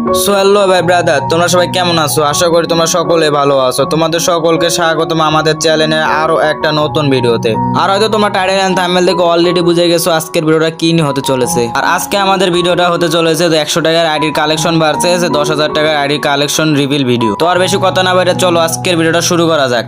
So hello ভাই brother, তোমরা সবাই কেমন আছো? আশা করি তোমরা সকলে ভালো আছো। তোমাদের সকলকে স্বাগতম আমাদের চ্যানেলের আরো একটা নতুন ভিডিওতে। আর হয়তো তোমরা টাইটেল এন্ড থাম্বনেল দেখে অলরেডি বুঝে গেছো আজকের ভিডিওটা কি নিয়ে হতে চলেছে। আর আজকে আমাদের ভিডিওটা হতে চলেছে 100 টাকার আইডির কালেকশন ভার্সেস 10,000 টাকার আইডির কালেকশন রিভিল ভিডিও। তো আর বেশি কথা না বাইরে চলো আজকের ভিডিওটা শুরু করা যাক।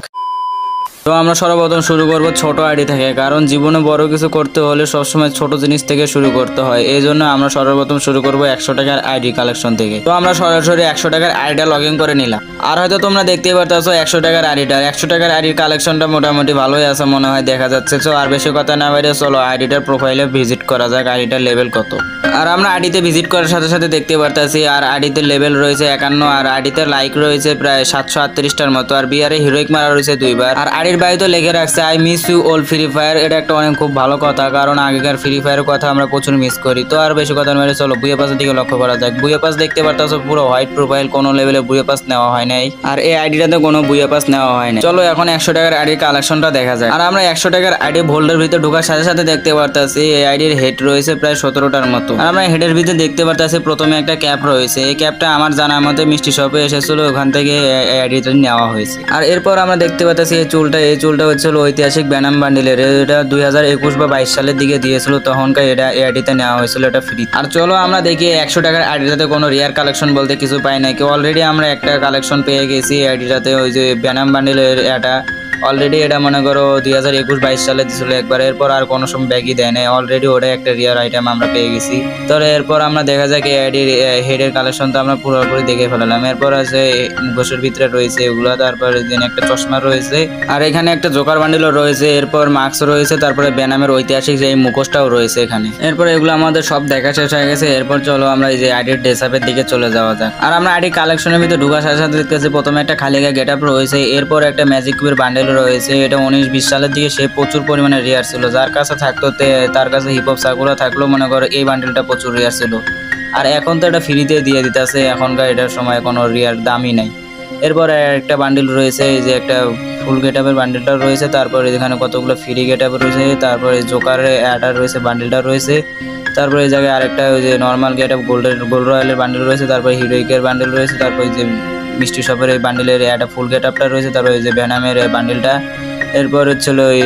তো আমরা সর্বপ্রথম শুরু করব ছোট আইডি থেকে, কারণ জীবনে বড় কিছু করতে হলে সবসময় ছোট জিনিস থেকে শুরু করতে হয়। এই জন্য আমরা সর্বপ্রথম শুরু করব 100 টাকার আইডি কালেকশন থেকে। তো আমরা সরাসরি 100 টাকার আইডিটা লগ ইন করে নিলাম। আর হয়তো তোমরা দেখতেই পারতেছো 100 টাকার আইডিটা, 100 টাকার আইডির কালেকশনটা মোটামুটি ভালোই আছে মনে হয়, দেখা যাচ্ছে। তো আর বেশি কথা না বাইরে চলো আইডিটার প্রোফাইলে ভিজিট করা যাক, আইডিটার লেভেল কত। আর আমরা আইডিতে ভিজিট করার সাথে সাথে দেখতে পারতেছি আর আইডিতে লেভেল রয়েছে 51, আর আইডিতে লাইক রয়েছে প্রায় 738টার মতো, আর বিয়ারে হিরোইক মারা রয়েছে 2বার। আর আইডির বাড়িতে লেখে রাখছে I miss you all Free Fire. এটা একটা অনেক খুব ভালো কথা, কারণ আগেকার ফ্রি ফায়ারের কথা আমরা প্রচুর মিস করি। তো আর বেশি কথা নয় চলো বুয়া পাসের দিকে লক্ষ্য করা যাক। বুয়া পাস দেখতে পারতেছো পুরো হোয়াইট প্রোফাইল, কোনো লেভেলে বুয়া পাস নেওয়া হয় নাই, আর এই আইডিটাতে কোনো বুয়া পাস নেওয়া হয় না। চলো এখন 100 টাকার আইডির কালেকশনটা দেখা যায়। আর আমরা 100 টাকার আইডি ভোল্ডের ভিতরে ঢোকার সাথে সাথে দেখতে পারতেছি এই আইডির হেড রয়েছে প্রায় 17টার মতো। আর আমরা হেডের ভিতরে দেখতে পারতেছি প্রথমে একটা ক্যাপ রয়েছে। এই ক্যাপটা আমার জানার মতে মিষ্টি শপে এসেছিল, ওখান থেকে এই আইডিটা নেওয়া হয়েছে। আর এরপর আমরা দেখতে পারতেছি এই চুলটা হচ্ছিল ঐতিহাসিক ব্যানাম বান্ডিলের। এটা 2021 বা 22 সালের দিকে দিয়েছিল, তখনকার এটা এই আইডিতে নেওয়া হয়েছিল, এটা ফ্রি। আর চলো আমরা দেখি 100 টাকার আইডিটাতে কোনো রিয়ার কালেকশন বলতে কিছু পাই নাকি। অলরেডি আমরা একটা কালেকশন পেয়ে গেছি এই আইডিটাতে, ওই যে ব্যানাম বান্ডিলের এটা অলরেডি এটা মনে করো 2021-22 সালে দিয়েছিল একবার, এরপর আর কোনো সময় ব্যাগই দেয় নাই। অলরেডি ওটা একটা রিয়ার আইটেম আমরা পেয়ে গেছি। তো এরপর আমরা দেখা যায় কি আইডির হেডের কালেকশন তো আমরা পুরোপুরি দেখে ফেলাম। এরপর আছে মুখোশের ভিতরে রয়েছে এগুলো, তারপর একটা চশমা রয়েছে, আর এখানে একটা জোকার বান্ডিলও রয়েছে, এরপর মাস্ক রয়েছে, তারপরে ব্যানামের ঐতিহাসিক যে মুখোশটাও রয়েছে এখানে। এরপর এগুলো আমাদের সব দেখা শেষ হয়ে গেছে। এরপর চলো আমরা এই যে আইডির ডেসআপের দিকে চলে যাওয়া যাক। আর আমরা আইডির কালেকশনের ভিতরে ঢুকার সাথে সাথে দেখতেছি প্রথমে একটা খালি গায়ে গেট আপ রয়েছে, এরপর একটা ম্যাজিক কিউবের বান্ডেল রয়েছে। এটা 19-20 সালের দিকে সে প্রচুর পরিমাণে রেয়ার ছিল, যার কাছে থাকতো তার কাছে হিপ হপ সাকুরা থাকলো মনে করো এই বান্ডেলটা প্রচুর রেয়ার ছিল। আর এখন তো এটা ফ্রিতে দিয়ে দিতেছে, এখনকার এটার সময় কোনো রিয়ার দামই নাই। এরপর একটা বান্ডিল রয়েছে, এই যে একটা ফুল গেটআপের বান্ডিলটা রয়েছে, তারপরে এখানে কতগুলো ফ্রি গেটআপ রয়েছে, তারপরে জোকারের অ্যাডার রয়েছে বান্ডিলটা রয়েছে, তারপরে এই জায়গায় আরেকটা ওই যে নর্মাল গেটআপ গোল্ড রয়্যালের বান্ডিল রয়েছে, তারপরে হিরোইকের বান্ডিল রয়েছে, তারপরে যে মিষ্টি শপের এই বান্ডিলের একটা ফুল গেটআপটা রয়েছে, তারপরে ওই যে ব্যানামের বান্ডিলটা, এরপর হচ্ছিল এই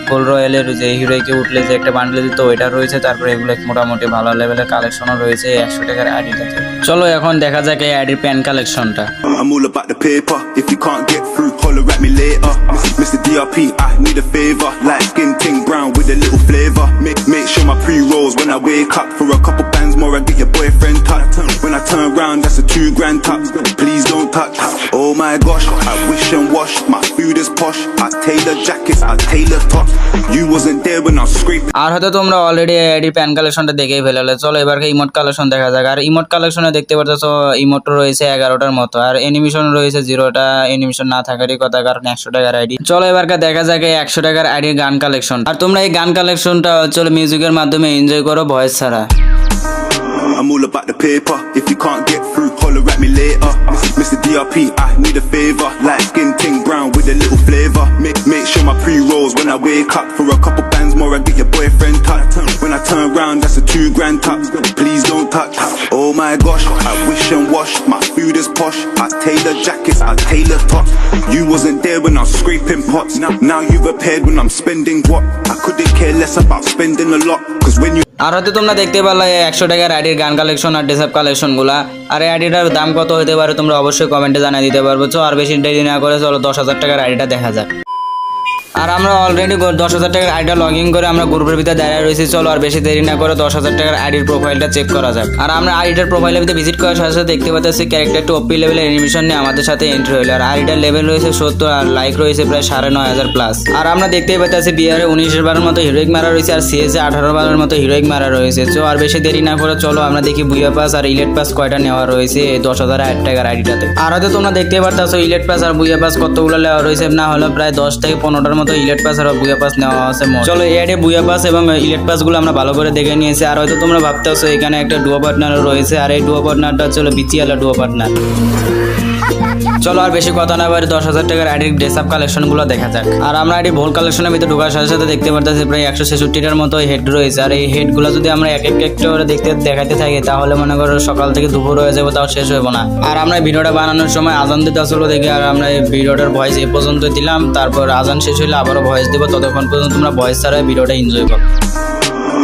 গোল্ড রয়্যালের যে হিরোইকে উঠলে যে একটা বান্ডিল দিত ওইটা রয়েছে। তারপরে এগুলো মোটামুটি ভালো লেভেলের কালেকশনও রয়েছে 100 টাকার আইডিটাতে। চলো এখন দেখা যাক এই আইডির প্যান কালেকশনটা। I'm all about the paper. If you can't get through, holler at me later. Mr. DRP, I need a favor. Light skin ting brown with a little flavor. Make sure my pre-rolls when I wake up. For a couple bands more, I get your boyfriend tucked. When I turn round, that's a 2 grand tuck. Please don't touch. Oh my gosh, I wish and wash. My food is posh. I tailor jackets, I tailor tops. You wasn't there when I was scraping. আর হয়তো তোমরা already ID pan কালেকশনটা দেখেই ফেলালে। চলো এবার emote collection দেখা যাক। আর emote কালেকশনে দেখতে পাচ্ছো ইমোট রয়েছে 11টার মতো, আর অ্যানিমেশন রয়েছে 0টা। অ্যানিমেশন না থাকারই কথা, কারণ 100 টাকার আইডি। চলো এবার দেখা যাক এই 100 টাকার আইডির গান কালেকশন। আর তোমরা এই গান কালেকশনটা চলো মিউজিকের মাধ্যমে এনজয় করো ভয়েস ছাড়া। I'm all about the paper. If you can't get through, holler at me later. Mr. DRP, I need a favor. Light skin ting brown with a little flavor. Make sure my pre-rolls when I wake up. For a couple bands more, I get your boyfriend tucked. When I turn round, that's a 2 grand tuck. Please don't touch. Oh my gosh, I wish and wash. My food is posh. I tailor jackets, I tailor tops. You wasn't there when I was scraping pots. Now you've appeared when I'm spending what? I couldn't care less about spending a lot. Cause when you আর হয়তো তোমরা দেখতে পারলে 100 টাকার আইডির গান collection আর ডেসআপ collection গুলা। আর এই আইডিটার দাম কত হতে পারে তোমরা অবশ্যই কমেন্টে জানিয়ে দিতে পারবো। আর বেশি দেরি না করে চলো 10,000 টাকার আইডিটা দেখা যাক। আর আমরা অলরেডি 10,000 টাকার আইডিটা লগ ইন করে আমরা গ্রুপের ভিতরে দাঁড়িয়ে রয়েছি। চলো আর বেশি দেরি না করে 10,000 টাকার আইডির প্রোফাইলটা চেক করা যাক। আর আমরা আইডিটার প্রোফাইলের ভিতরে ভিজিট করার সাথে সাথে দেখতে পাচ্ছি ক্যারেক্টার একটু ওপি লেভেলের অ্যানিমেশন নিয়ে আমাদের সাথে এন্ট্রি হলো। আর আইডিটার লেভেল রয়েছে 70, আর লাইক রয়েছে প্রায় 9,500 প্লাস। আর আমরা দেখতেই পাচ্ছি বিআরে 19 বারের মতো হিরোইক মারা রয়েছে, আর সিএসএ 18 বারের মতো হিরোইক মারা রয়েছে। তো আর বেশি দেরি না করে চলো আমরা দেখি বুয়া পাস আর ইলেট পাস কয়টা নেওয়া রয়েছে 10,000 টাকার আইডিটাতে। আর হয়তো তোমরা দেখতে পারতেছো ইলেট পাস আর বুয়া পাস কতগুলো নেওয়া রয়েছে, না হলো প্রায় 10 থেকে 15টার মতো ইলেট পাস আর বুয়া পাস নেওয়া আছে। চলো এই আইডি বুয়া পাস এবং ইলেট পাস গুলো আমরা ভালো করে দেখে নিয়েছি। আর হয়তো তোমরা ভাবতেছো এখানে একটা ডুও পার্টনার রয়েছে, আর এই ডুও পার্টনারটা চলো বিচিয়ালা ডুও পার্টনার। চলো আর বেশি কথা না বলে 10,000 টাকার আইডির ড্রেস আপ কালেকশনগুলো দেখা যাক। আর আমরা আইডি ভোল কালেকশনের ভিতরে ঢোকার সাথে সাথে দেখতে পারতেছি প্রায় 166টার মতো হেড রয়েছে। আর এই হেডগুলো যদি আমরা এক একটা করে দেখাতে থাকি তাহলে মনে করো সকাল থেকে দুপুর হয়ে যাবে, তাও শেষ হইব না। আর আমরা এই ভিডিওটা বানানোর সময় আজান দিতে আসলো দেখি, আর আমরা এই ভিডিওটার ভয়েস এই পর্যন্ত দিলাম, তারপর আজান শেষ হইলে আবারও ভয়েস দিব, ততক্ষণ পর্যন্ত তোমরা ভয়েস ছাড়া ভিডিওটা এনজয় করো।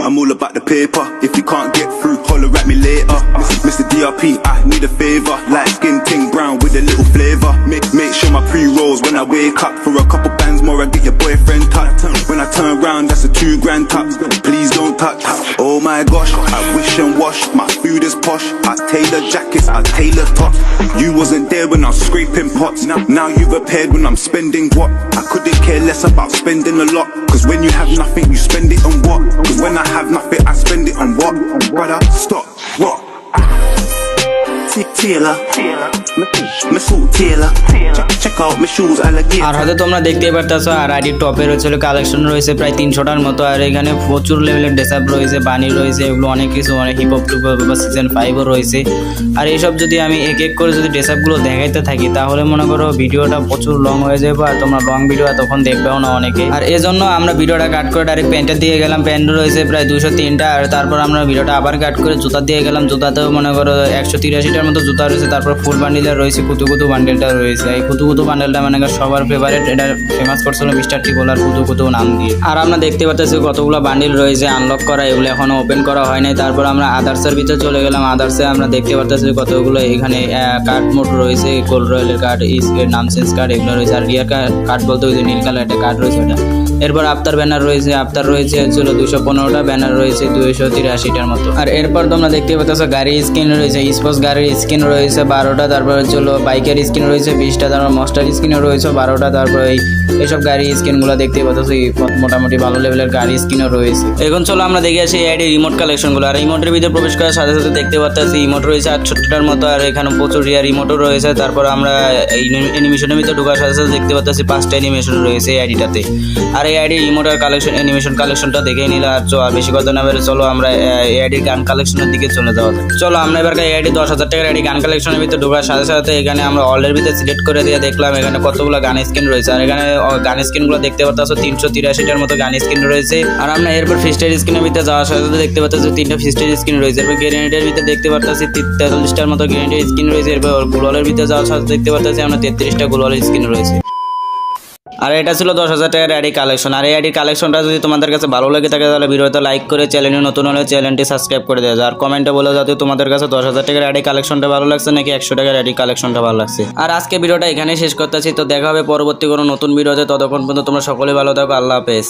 I'm all about the paper. If you can't get through, holler at me later. Mr. DRP, I need a favor. Light skin, ting brown with a little flavor. Make sure my pre-rolls when I wake up. For a couple bands more, I get your boyfriend tucked. When I turn round, that's a $2,000 tuck. Please don't touch. Oh my gosh, I wish and wash. My food is posh. I tailor jackets, I tailor tops. You wasn't there when I was scraping pots. Now you've appeared when I'm spending what? I couldn't care less about spending a lot. Cause when you have nothing, you spend it on what? Cause when I have nothing, I spend it on what? Brother, stop. What? Taylor, Masood Taylor. Check out my shoes, alligator. আর হয়তো তোমরা দেখতেই পারতেছো আর ID টপে রয়েছে collection রয়েছে প্রায় 300টার মতো। আর এখানে প্রচুর লেভেলের ড্রেস আপ রয়েছে, বানি রয়েছে, এগুলো অনেক কিছু, অনেক হিপ হপ বা সিজন 5ও রয়েছে। আর এইসব যদি আমি এক এক করে যদি ড্রেস আপগুলো দেখাইতে থাকি তাহলে মনে করো ভিডিওটা প্রচুর লং হয়ে যাবে, আর তোমরা লং ভিডিও তখন দেখবেও না অনেকে। আর এজন্য আমরা ভিডিওটা কাট করে ডাইরেক্ট প্যান্টে দিয়ে গেলাম, প্যান্ট রয়েছে প্রায় 203টা। আর তারপর আমরা ভিডিওটা আবার কাট করে জুতা দিয়ে গেলাম, জুতাতেও মনে করো 183টার মতো জুতা রয়েছে। তারপর ফুল বান্ডিলের রয়েছে, কুতু কুতু বান্ডেলটা রয়েছে। এই কুতু কুতু বান্ডেলটা মানে সবার ফেভারিট, এটা ফেমাস করছিল মিস্টার টিপল আর কুতু কুতু নাম দিয়ে। আর আমরা দেখতে পাচ্ছি কতগুলো বান্ডিল রয়েছে আনলক করা, এগুলো এখনো ওপেন করা হয় নাই। তারপর আমরা আদার্সের ভিতরে চলে গেলাম। আদার্সে আমরা দেখতে পাচ্ছি কতগুলো এখানে কার্ড মোড রয়েছে, গোল্ড রয়েলের কার্ড, নাম চেঞ্জ কার্ড এগুলো রয়েছে। আর রিয়ার কার্ড বলতে ওই যে নীল কালার একটা কার্ড রয়েছে ওটা। এরপর আফতার ব্যানার রয়েছে, আফতার রয়েছে হচ্ছিল 215টা, ব্যানার রয়েছে 283টার মতো। আর এরপর তোমরা দেখতে পাচ্ছ গাড়ির স্ক্রিন রয়েছে, স্পোর্টস গাড়ির স্ক্রিন রয়েছে 12টা। তারপর হচ্ছিল বাইকের স্ক্রিন রয়েছে 20টা। তারপর মস্টার স্ক্রিনও রয়েছে 12টা। তারপর এইসব গাড়ি স্ক্রিনগুলো দেখতে পাচ্ছ, মোটামুটি ভালো লেভেলের গাড়ি স্ক্রিনও রয়েছে। এখন চলো আমরা দেখে আসি আইডি রিমোট কালেকশনগুলো। আর রিমোটের ভিতরে প্রবেশ করার সাথে সাথে দেখতে পাচ্ছি রিমোট রয়েছে 68টার মতো। আর এখানে প্রচুর রিয়ার রিমোটও রয়েছে। তারপর আমরা এই অ্যানিমেশনের ভিতরে ঢোকার সাথে সাথে দেখতে পাচ্ছি 5টা অ্যানিমেশন রয়েছে এই আইডিটাতে। আর এই আইডি রিমোট আর কালেকশন অ্যানিমেশন কালেকশনটা দেখে নিলে আর বেশি কথা না বেরো, চলো আমরা এই আইডির গান কালেকশনের দিকে চলে যাওয়া যাক। চলো আমরা এবার এই আইডি 10,000 টাকার আইডি গান কালেকশনের ভিতরে ঢোকার সাথে সাথে এখানে আমরা অলের ভিতরে সিলেক্ট করে দিয়ে দেখলাম এখানে কতগুলো গান স্ক্রিন রয়েছে। আর এখানে গান স্ক্রিনগুলো দেখতে পাচ্ছ 383টার মতো গান স্ক্রিন রয়েছে। আর আমরা এরপর ফিস্টের স্ক্রিনের ভিতরে যাওয়ার সাথে সাথে দেখতে পাচ্ছি 3টা ফিস্টের স্ক্রিন রয়েছে। এরপর গ্রেনেডের ভিতরে দেখতে পাচ্ছি 43টার মতো গ্রেনেডের স্ক্রিন রয়েছে। এরপর গ্লোয়ালের ভিতরে যাওয়ার সাথে দেখতে পাচ্ছি আমরা 33টা গ্লোয়ালের স্ক্রিন রয়েছে। আর এটা ছিল 10,000 টাকার আইডি কালেকশন। আর এই আইডি কালেকশনটা যদি তোমাদের কাছে ভালো লাগে থাকে তাহলে ভিডিওতে লাইক করে, চ্যানেলে নতুন হলে চ্যানেলটি সাবস্ক্রাইব করে দেওয়া যায়। আর কমেন্টে বলে যাতে তোমাদের কাছে 10,000 টাকার আইডি কালেকশনটা ভালো লাগছে নাকি 100 টাকার আইডি কালেকশনটা ভালো লাগছে। আর আজকে ভিডিওটা এখানেই শেষ করতেছি। তো দেখা হবে পরবর্তী কোনো নতুন ভিডিওতে, ততক্ষণ পর্যন্ত তোমরা সকলে ভালো থাকো। আল্লাহ হাফেজ।